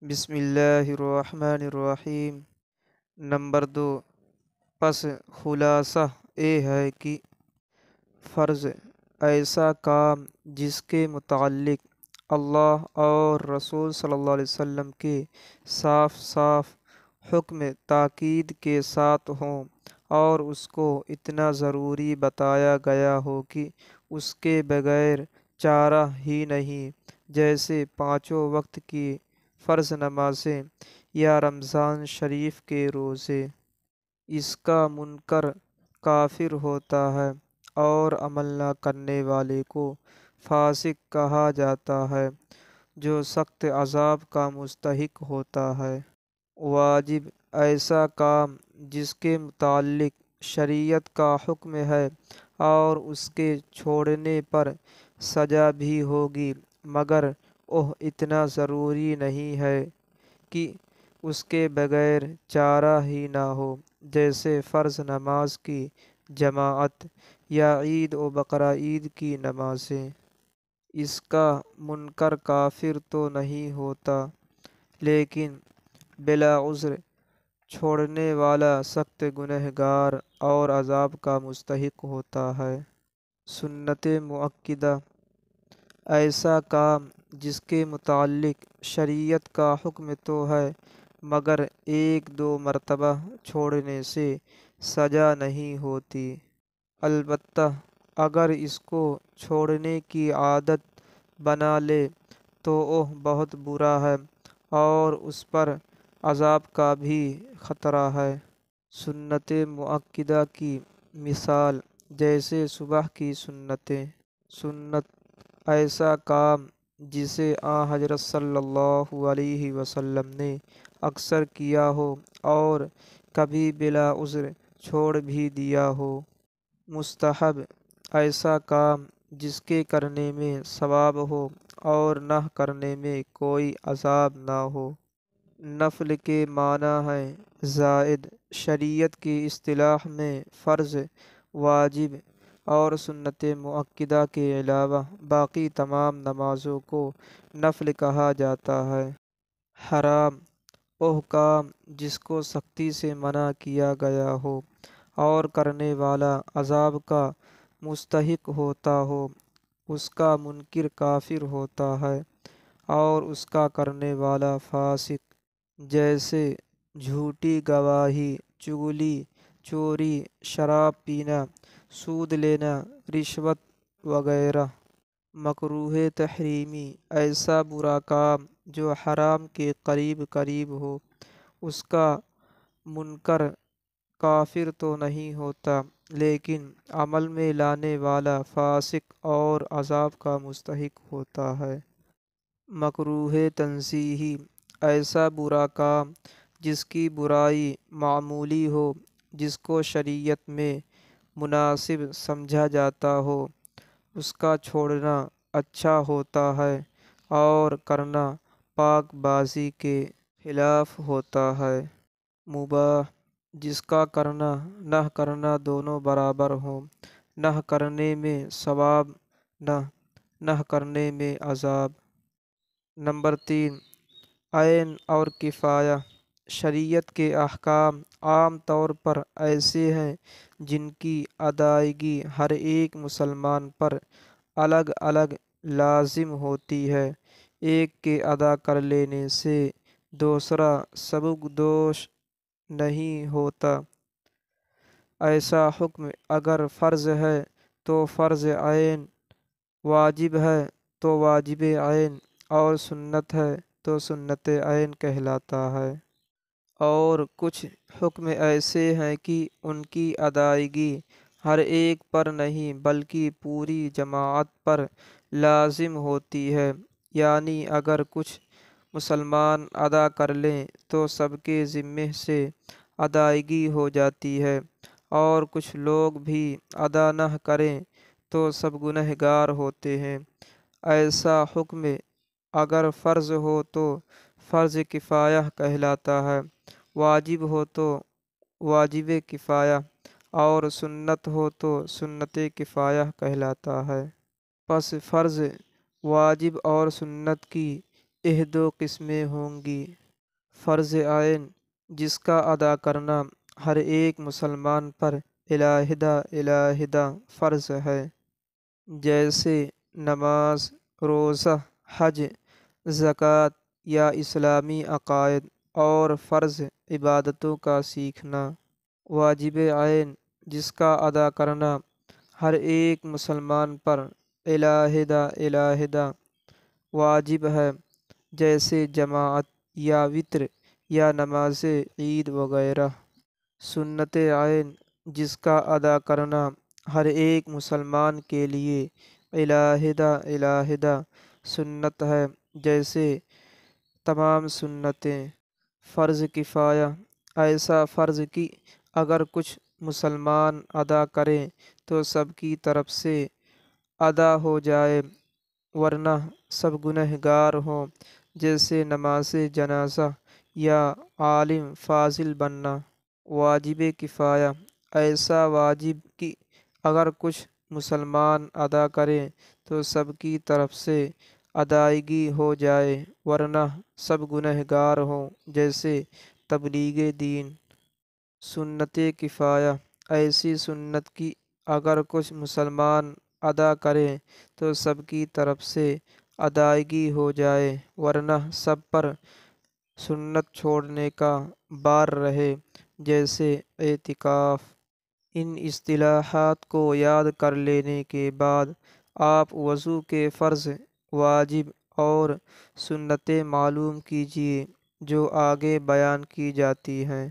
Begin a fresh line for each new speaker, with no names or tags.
بسم اللہ الرحمن الرحیم۔ نمبر 2، پس خلاصہ یہ ہے کہ فرض ایسا کام جس کے متعلق اللہ اور رسول صلی اللہ علیہ وسلم کے صاف صاف حکم تاکید کے ساتھ ہوں اور اس کو اتنا ضروری بتایا گیا ہو کہ اس کے بغیر چارہ ہی نہیں، جیسے پانچوں وقت کی فرض نمازیں یا رمضان شریف کے روزے۔ اس کا منکر کافر ہوتا ہے اور عمل نہ کرنے والے کو فاسق کہا جاتا ہے، جو سخت عذاب کا مستحق ہوتا ہے۔ واجب ایسا کام جس کے متعلق شریعت کا حکم ہے اور اس کے چھوڑنے پر سزا بھی ہوگی، مگر وہ اتنا ضروری نہیں ہے کہ اس کے بغیر چارہ ہی نہ ہو، جیسے فرض نماز کی جماعت یا عید و بقرعید کی نمازیں۔ اس کا منکر کافر تو نہیں ہوتا، لیکن بلا عذر چھوڑنے والا سخت گنہگار اور عذاب کا مستحق ہوتا ہے۔ سنت مؤکدہ ایسا کام جس کے متعلق شریعت کا حکم تو ہے، مگر ایک دو مرتبہ چھوڑنے سے سزا نہیں ہوتی، البتہ اگر اس کو چھوڑنے کی عادت بنا لے تو وہ بہت برا ہے اور اس پر عذاب کا بھی خطرہ ہے۔ سنت مؤکدہ کی مثال جیسے صبح کی سنتیں۔ سنت ایسا کام جسے حضرت صلی اللہ علیہ وسلم نے اکثر کیا ہو اور کبھی بلا عذر چھوڑ بھی دیا ہو۔ مستحب ایسا کام جس کے کرنے میں ثواب ہو اور نہ کرنے میں کوئی عذاب نہ ہو۔ نفل کے معنی ہے زائد۔ شریعت کی اصطلاح میں فرض، واجب اور سنت مؤکدہ کے علاوہ باقی تمام نمازوں کو نفل کہا جاتا ہے۔ حرام وہ کام جس کو سختی سے منع کیا گیا ہو اور کرنے والا عذاب کا مستحق ہوتا ہو، اس کا منکر کافر ہوتا ہے اور اس کا کرنے والا فاسق۔ جیسے جھوٹی گواہی، چغلی، چوری، شراب پینا، سود لینا، رشوت وغیرہ۔ مکروہ تحریمی ایسا برا کام جو حرام کے قریب قریب ہو، اس کا منکر کافر تو نہیں ہوتا، لیکن عمل میں لانے والا فاسق اور عذاب کا مستحق ہوتا ہے۔ مکروہ تنزیہی ایسا برا کام جس کی برائی معمولی ہو، جس کو شریعت میں مناسب سمجھا جاتا ہو، اس کا چھوڑنا اچھا ہوتا ہے اور کرنا پاک بازی کے خلاف ہوتا ہے۔ مباح جس کا کرنا نہ کرنا دونوں برابر ہوں، نہ کرنے میں ثواب نہ کرنے میں عذاب۔ نمبر 3، عین اور کفایہ۔ شریعت کے احکام عام طور پر ایسے ہیں جن کی ادائیگی ہر ایک مسلمان پر الگ الگ لازم ہوتی ہے۔ ایک کے ادا کر لینے سے دوسرا سبکدوش نہیں ہوتا۔ ایسا حکم اگر فرض ہے تو فرض عین، واجب ہے تو واجب عین اور سنت ہے تو سنت عین کہلاتا ہے۔ اور کچھ حکم ایسے ہیں کہ ان کی ادائیگی ہر ایک پر نہیں بلکہ پوری جماعت پر لازم ہوتی ہے، یعنی اگر کچھ مسلمان ادا کر لیں تو سب کے ذمے سے ادائیگی ہو جاتی ہے، اور کچھ لوگ بھی ادا نہ کریں تو سب گنہگار ہوتے ہیں۔ ایسا حکم اگر فرض ہو تو فرض کفایہ کہلاتا ہے، واجب ہو تو واجب کفایہ اور سنت ہو تو سنت کفایہ کہلاتا ہے۔ پس فرض، واجب اور سنت کی یہ دو قسمیں ہوں گی۔ فرض عین جس کا ادا کرنا ہر ایک مسلمان پر علیحدہ علیحدہ فرض ہے، جیسے نماز، روزہ، حج، زکوٰۃ یا اسلامی عقائد اور فرض عبادتوں کا سیکھنا۔ واجب عین جس کا ادا کرنا ہر ایک مسلمان پر علیحدہ علیحدہ واجب ہے، جیسے جماعت یا وتر یا نماز عید وغیرہ۔ سنت عین جس کا ادا کرنا ہر ایک مسلمان کے لیے علیحدہ علیحدہ سنت ہے، جیسے تمام سنتیں۔ فرض کفایہ ایسا فرض کہ اگر کچھ مسلمان ادا کریں تو سب کی طرف سے ادا ہو جائے، ورنہ سب گنہگار ہوں، جیسے نماز جنازہ یا عالم فاضل بننا۔ واجب کفایہ ایسا واجب کہ اگر کچھ مسلمان ادا کریں تو سب کی طرف سے ادائیگی ہو جائے، ورنہ سب گنہگار ہوں، جیسے تبلیغ دین۔ سنت کفایہ ایسی سنت کہ اگر کچھ مسلمان ادا کریں تو سب کی طرف سے ادائیگی ہو جائے، ورنہ سب پر سنت چھوڑنے کا بار رہے، جیسے اعتکاف۔ ان اصطلاحات کو یاد کر لینے کے بعد آپ وضو کے فرض، واجب اور سنتیں معلوم کیجیے جو آگے بیان کی جاتی ہیں۔